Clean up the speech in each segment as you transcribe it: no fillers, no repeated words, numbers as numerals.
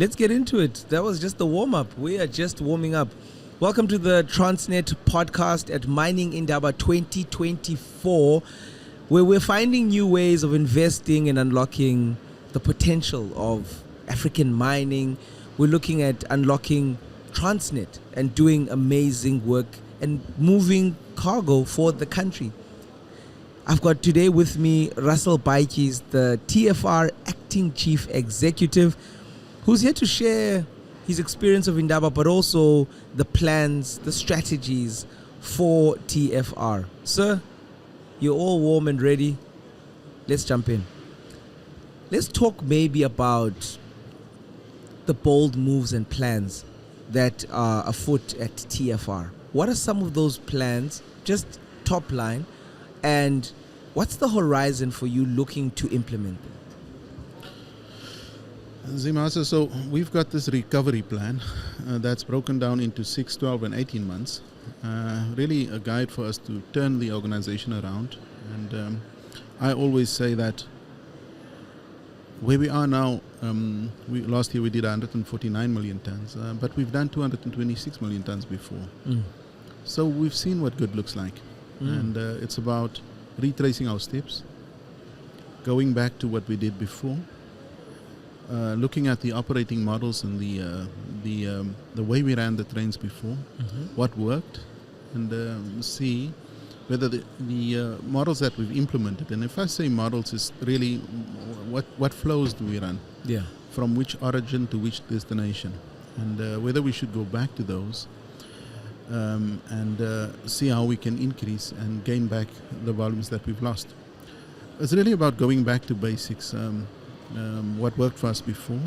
Let's get into it. That was just the warm-up. We are just warming up. Welcome to the Transnet podcast at Mining Indaba 2024, where we're finding new ways of investing and unlocking the potential of African mining. We're looking at unlocking Transnet and doing amazing work and moving cargo for the country. I've got today with me Russell Baatjies, the TFR Acting Chief Executive, who's here to share his experience of Indaba, but also the plans, the strategies for TFR. Sir, you're all warm and ready. Let's jump in. Let's talk maybe about the bold moves and plans that are afoot at TFR. What are some of those plans, just top line, and what's the horizon for you looking to implement them? Zimasa, so we've got this recovery plan that's broken down into 6, 12 and 18 months. Really a guide for us to turn the organization around. And I always say that where we are now, last year we did 149 million tons, but we've done 226 million tons before. So we've seen what good looks like. And it's about retracing our steps, going back to what we did before, looking at the operating models and the way we ran the trains before, what worked, and see whether the models that we've implemented, and if I say models, is really what flows do we run, from which origin to which destination, and whether we should go back to those and see how we can increase and gain back the volumes that we've lost. It's really about going back to basics. What worked for us before,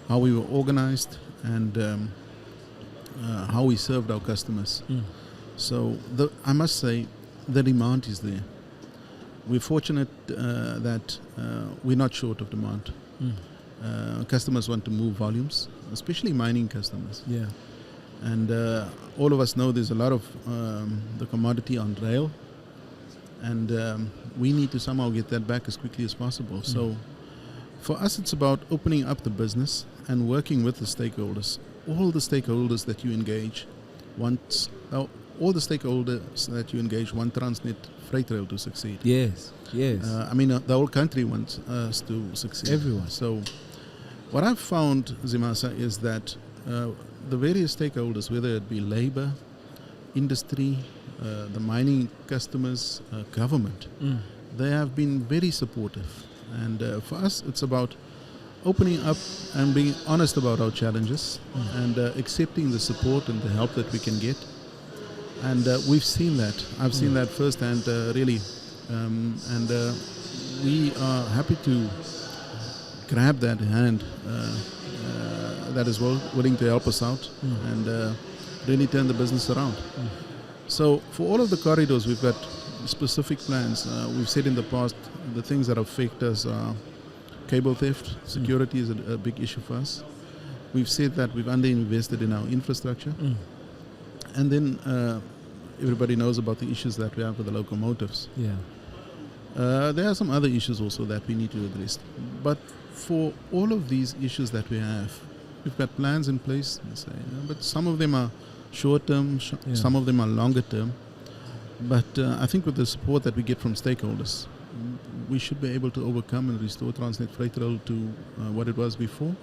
how we were organized, and how we served our customers. So I must say the demand is there. We're fortunate that we're not short of demand. Customers want to move volumes, especially mining customers. And all of us know there's a lot of the commodity on rail, and we need to somehow get that back as quickly as possible. So for us, it's about opening up the business and working with the stakeholders. All the stakeholders that you engage want Transnet Freight Rail to succeed. Yes. I mean, the whole country wants us to succeed. Everyone. So what I've found, Zimasa, is that the various stakeholders, whether it be labor, industry, the mining customers, government, they have been very supportive. And for us, it's about opening up and being honest about our challenges and accepting the support and the help that we can get. And we've seen that. I've seen that firsthand, really. And we are happy to grab that hand that is willing to help us out and really turn the business around. So for all of the corridors, we've got specific plans. We've said in the past, the things that affect us are cable theft. Security is a big issue for us. We've said that we've underinvested in our infrastructure. And then everybody knows about the issues that we have with the locomotives. There are some other issues also that we need to address. But for all of these issues that we have, we've got plans in place, but some of them are short term, some of them are longer term. But I think with the support that we get from stakeholders, we should be able to overcome and restore Transnet Freight Rail to what it was before,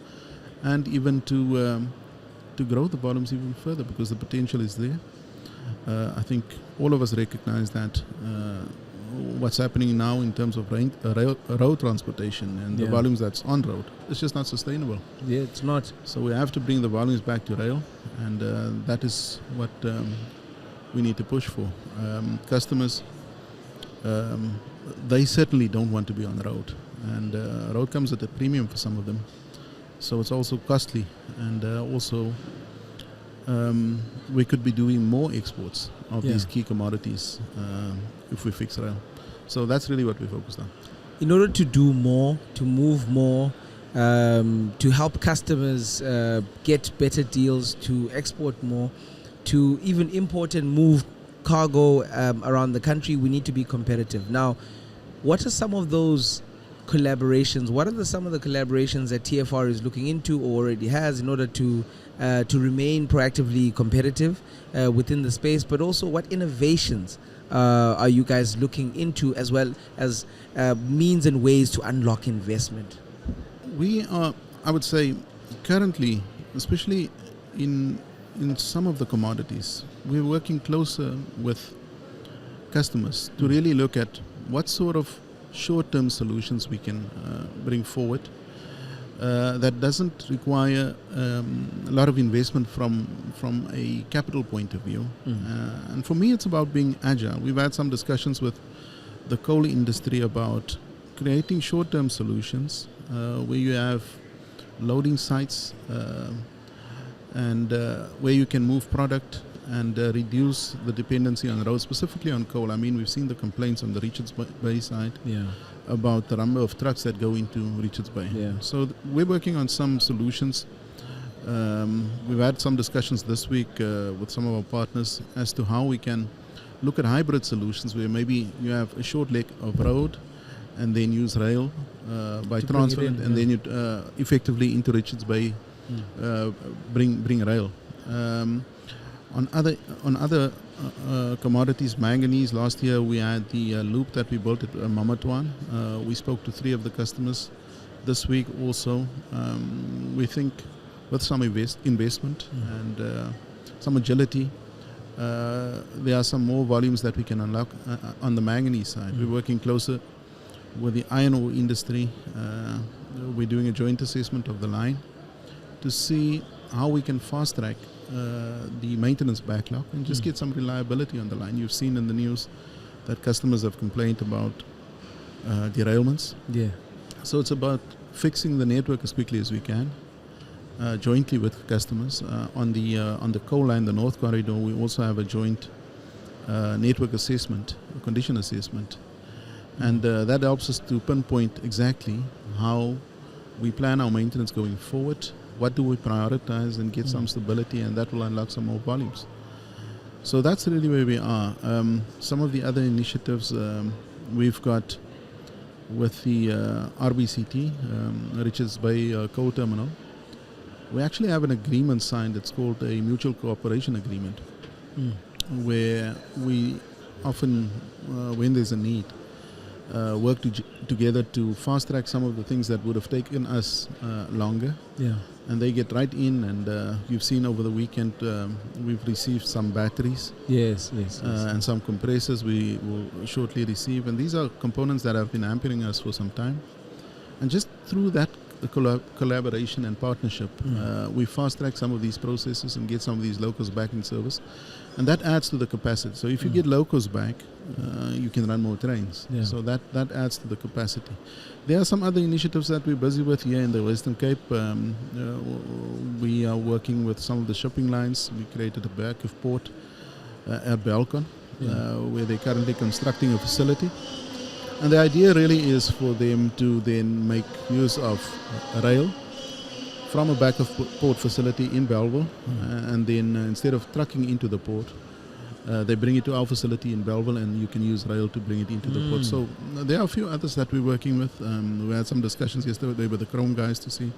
and even to grow the volumes even further, because the potential is there. I think all of us recognize that what's happening now in terms of road transportation and the volumes that's on road, it's just not sustainable. It's not. So we have to bring the volumes back to rail, and that is what we need to push for. Customers, they certainly don't want to be on the road, and road comes at a premium for some of them, so it's also costly, and also we could be doing more exports of these key commodities if we fix rail. So that's really what we focused on. In order to do more, to move more, to help customers get better deals, to export more, to even import and move cargo around the country, we need to be competitive. Now, what are some of those collaborations. What are some of the collaborations that TFR is looking into or already has in order to remain proactively competitive within the space? But also, what innovations are you guys looking into, as well as means and ways to unlock investment? We are, I would say, currently, especially in some of the commodities, we're working closer with customers to really look at what sort of short-term solutions we can bring forward that doesn't require a lot of investment from a capital point of view. And for me, it's about being agile. We've had some discussions with the coal industry about creating short-term solutions where you have loading sites and where you can move product and reduce the dependency on roads, specifically on coal. I mean, we've seen the complaints on the Richards Bay side about the number of trucks that go into Richards Bay. So we're working on some solutions. We've had some discussions this week with some of our partners as to how we can look at hybrid solutions where maybe you have a short leg of road and then use rail by Transnet, and then you effectively into Richards Bay bring rail. On other commodities, manganese, last year we had the loop that we built at Mamatwan. We spoke to 3 of the customers this week also. We think with some investment and some agility, there are some more volumes that we can unlock on the manganese side. We're working closer with the iron ore industry. We're doing a joint assessment of the line to see how we can fast track the maintenance backlog and just get some reliability on the line. You've seen in the news that customers have complained about derailments. So it's about fixing the network as quickly as we can, jointly with customers. On the coal line, the North Corridor, we also have a joint network assessment, a condition assessment. And that helps us to pinpoint exactly how we plan our maintenance going forward, what do we prioritize, and get some stability, and that will unlock some more volumes. So that's really where we are. Some of the other initiatives we've got with the RBCT, Richards Bay Coal Terminal, we actually have an agreement signed. It's called a mutual cooperation agreement, where we often, when there's a need, work together to fast track some of the things that would have taken us longer. And they get right in, and you've seen over the weekend we've received some batteries. And some compressors we will shortly receive. And these are components that have been hampering us for some time. And just through that collaboration and partnership, we fast track some of these processes and get some of these locos back in service. And that adds to the capacity. So if you get locos back, you can run more trains. So that adds to the capacity. There are some other initiatives that we're busy with here in the Western Cape. We are working with some of the shipping lines. We created a back of port at Belcon, where they're currently constructing a facility. And the idea really is for them to then make use of rail from a back of port facility in Bellville, and then instead of trucking into the port, they bring it to our facility in Bellville, and you can use rail to bring it into the port. So there are a few others that we're working with. We had some discussions yesterday with the Chrome guys to see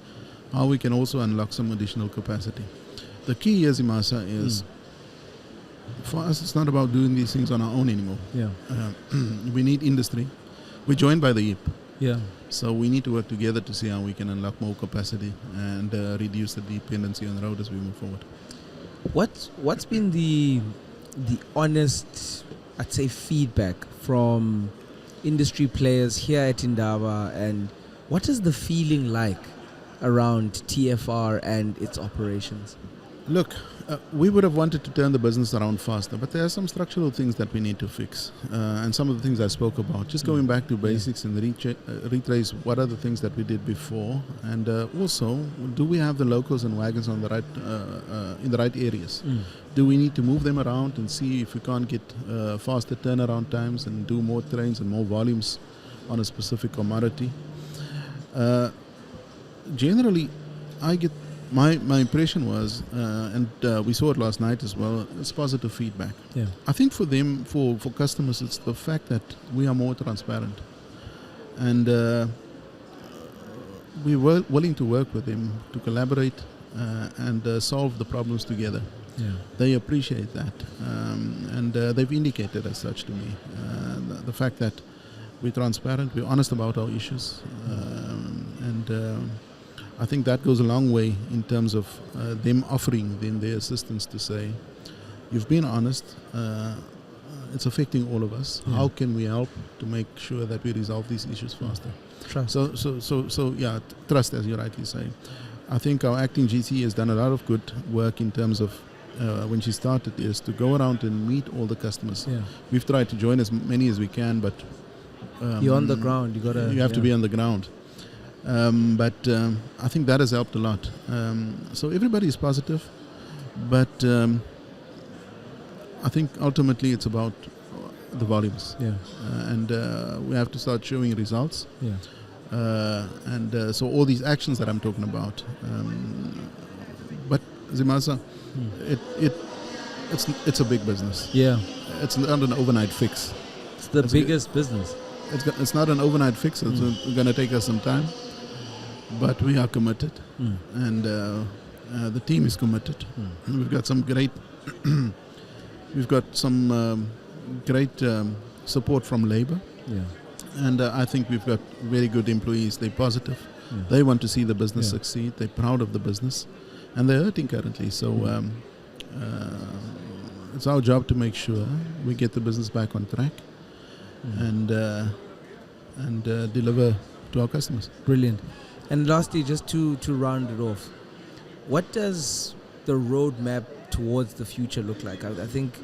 how we can also unlock some additional capacity. The key here, Zimasa, is for us, it's not about doing these things on our own anymore. We need industry. We're joined by the IP. So we need to work together to see how we can unlock more capacity and reduce the dependency on the road as we move forward. What's been the honest, I'd say, feedback from industry players here at Indaba, and what is the feeling like around TFR and its operations? Look, we would have wanted to turn the business around faster, but there are some structural things that we need to fix. And some of the things I spoke about, just going back to basics and retrace what are the things that we did before. And also, do we have the locals and wagons on the right in the right areas? Do we need to move them around and see if we can't get faster turnaround times and do more trains and more volumes on a specific commodity? Generally, I get my impression was, and we saw it last night as well, it's positive feedback. I think for them, for customers, it's the fact that we are more transparent. And we're willing to work with them, to collaborate and solve the problems together. Yeah. They appreciate that, and they've indicated as such to me. The fact that we're transparent, we're honest about our issues, and I think that goes a long way in terms of them offering then their assistance to say, you've been honest, it's affecting all of us. Yeah. How can we help to make sure that we resolve these issues faster? Trust. So yeah, trust, as you rightly say. I think our acting GC has done a lot of good work in terms of when she started is to go around and meet all the customers. Yeah. We've tried to join as many as we can, but You're on the ground. You have to be on the ground. But I think that has helped a lot. So everybody is positive, but I think ultimately it's about the volumes. Yeah. And we have to start showing results. Yeah. And so all these actions that I'm talking about. But Zimasa, it's a big business. Yeah. It's not an overnight fix. It's the biggest business. It's not an overnight fix. It's going to take us some time, but we are committed, and the team is committed. We've got some great, great support from labor. Yeah. And I think we've got very good employees. They're positive. Yeah. They want to see the business succeed. They're proud of the business, and they're hurting currently. So it's our job to make sure we get the business back on track and deliver to our customers. Brilliant. And lastly, just to round it off, what does the roadmap towards the future look like? I think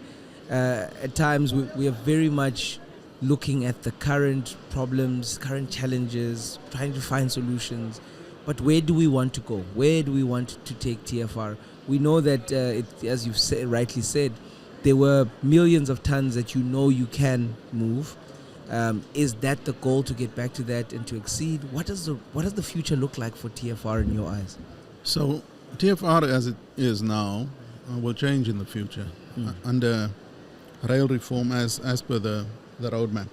at times we are very much looking at the current problems, current challenges, trying to find solutions. But where do we want to go? Where do we want to take TFR? We know that, as you've rightly said, there were millions of tons that you can move. Is that the goal, to get back to that and to exceed? What does the future look like for TFR in your eyes? So TFR as it is now will change in the future under rail reform as per the roadmap.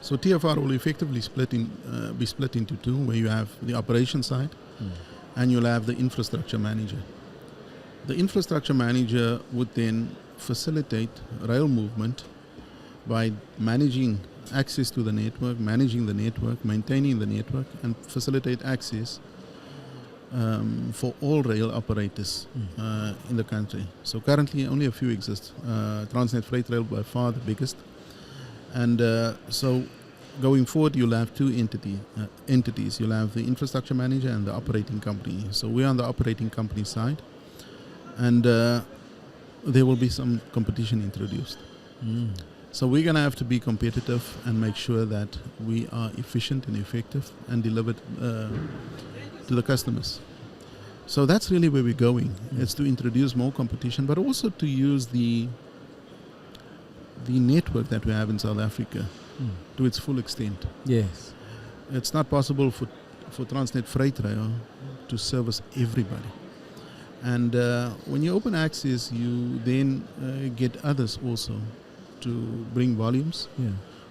So TFR will effectively be split into two, where you have the operation side and you'll have the infrastructure manager. The infrastructure manager would then facilitate rail movement by managing access to the network, managing the network, maintaining the network, and facilitate access for all rail operators in the country. So currently only a few exist. Transnet Freight Rail by far the biggest. And so going forward you'll have two entities. You'll have the infrastructure manager and the operating company. So we're on the operating company side. And there will be some competition introduced. So we're going to have to be competitive and make sure that we are efficient and effective and deliver to the customers. So that's really where we're going. It's to introduce more competition, but also to use the network that we have in South Africa to its full extent. Yes. It's not possible for Transnet Freight Rail to service everybody. And when you open access, you then get others also to bring volumes,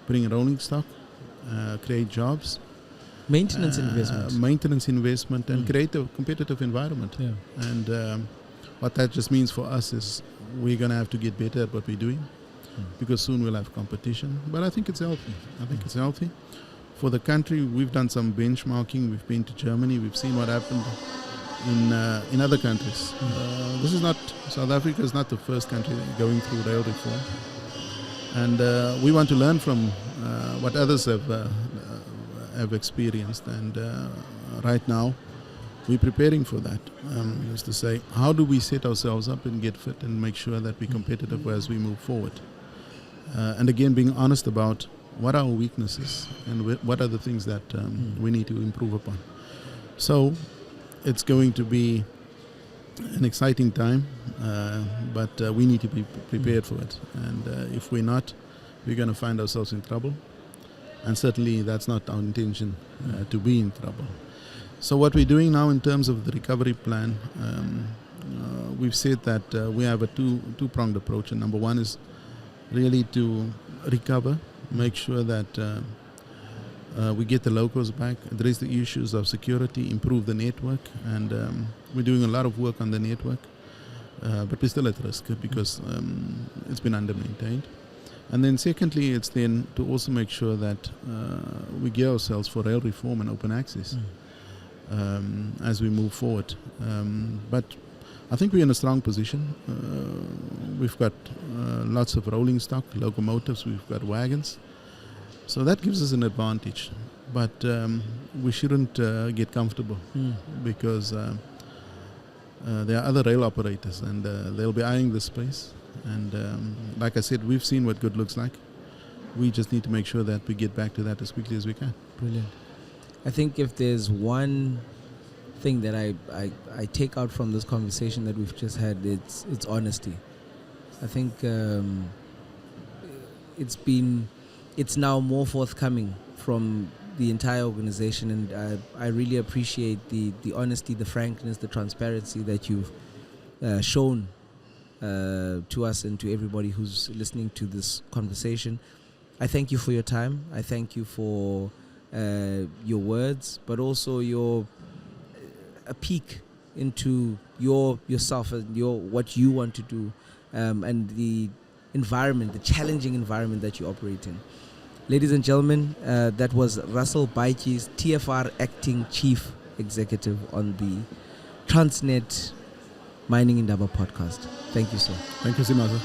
bring rolling stock, create jobs. Maintenance investment. And create a competitive environment. Yeah. And what that just means for us is we're going to have to get better at what we're doing because soon we'll have competition. But I think it's healthy. It's healthy. For the country, we've done some benchmarking. We've been to Germany. We've seen what happened in other countries. South Africa is not the first country going through rail reform. And we want to learn from what others have experienced. And right now, we're preparing for that. Is to say, how do we set ourselves up and get fit and make sure that we're competitive as we move forward? And again, being honest about what are our weaknesses and what are the things that we need to improve upon. So it's going to be an exciting time, but we need to be prepared for it. And if we're not, we're going to find ourselves in trouble. And certainly that's not our intention, to be in trouble. So what we're doing now in terms of the recovery plan, we've said that we have a two-pronged approach. And number one is really to recover, make sure that We get the locals back, address the issues of security, improve the network, and we're doing a lot of work on the network. But we're still at risk because it's been under-maintained. And then secondly, it's then to also make sure that we gear ourselves for rail reform and open access as we move forward. But I think we're in a strong position. We've got lots of rolling stock, locomotives, we've got wagons. So that gives us an advantage. But we shouldn't get comfortable because there are other rail operators and they'll be eyeing this space. And like I said, we've seen what good looks like. We just need to make sure that we get back to that as quickly as we can. Brilliant. I think if there's one thing that I take out from this conversation that we've just had, it's honesty. I think it's now more forthcoming from the entire organization, and I really appreciate the honesty, the frankness, the transparency that you've shown to us and to everybody who's listening to this conversation. I thank you for your time. I thank you for your words, but also a peek into yourself and what you want to do, and the environment, the challenging environment that you operate in. Ladies and gentlemen, that was Russell Baatjies, TFR Acting Chief Executive on the Transnet Mining Indaba podcast. Thank you, sir. Thank you, Simaza.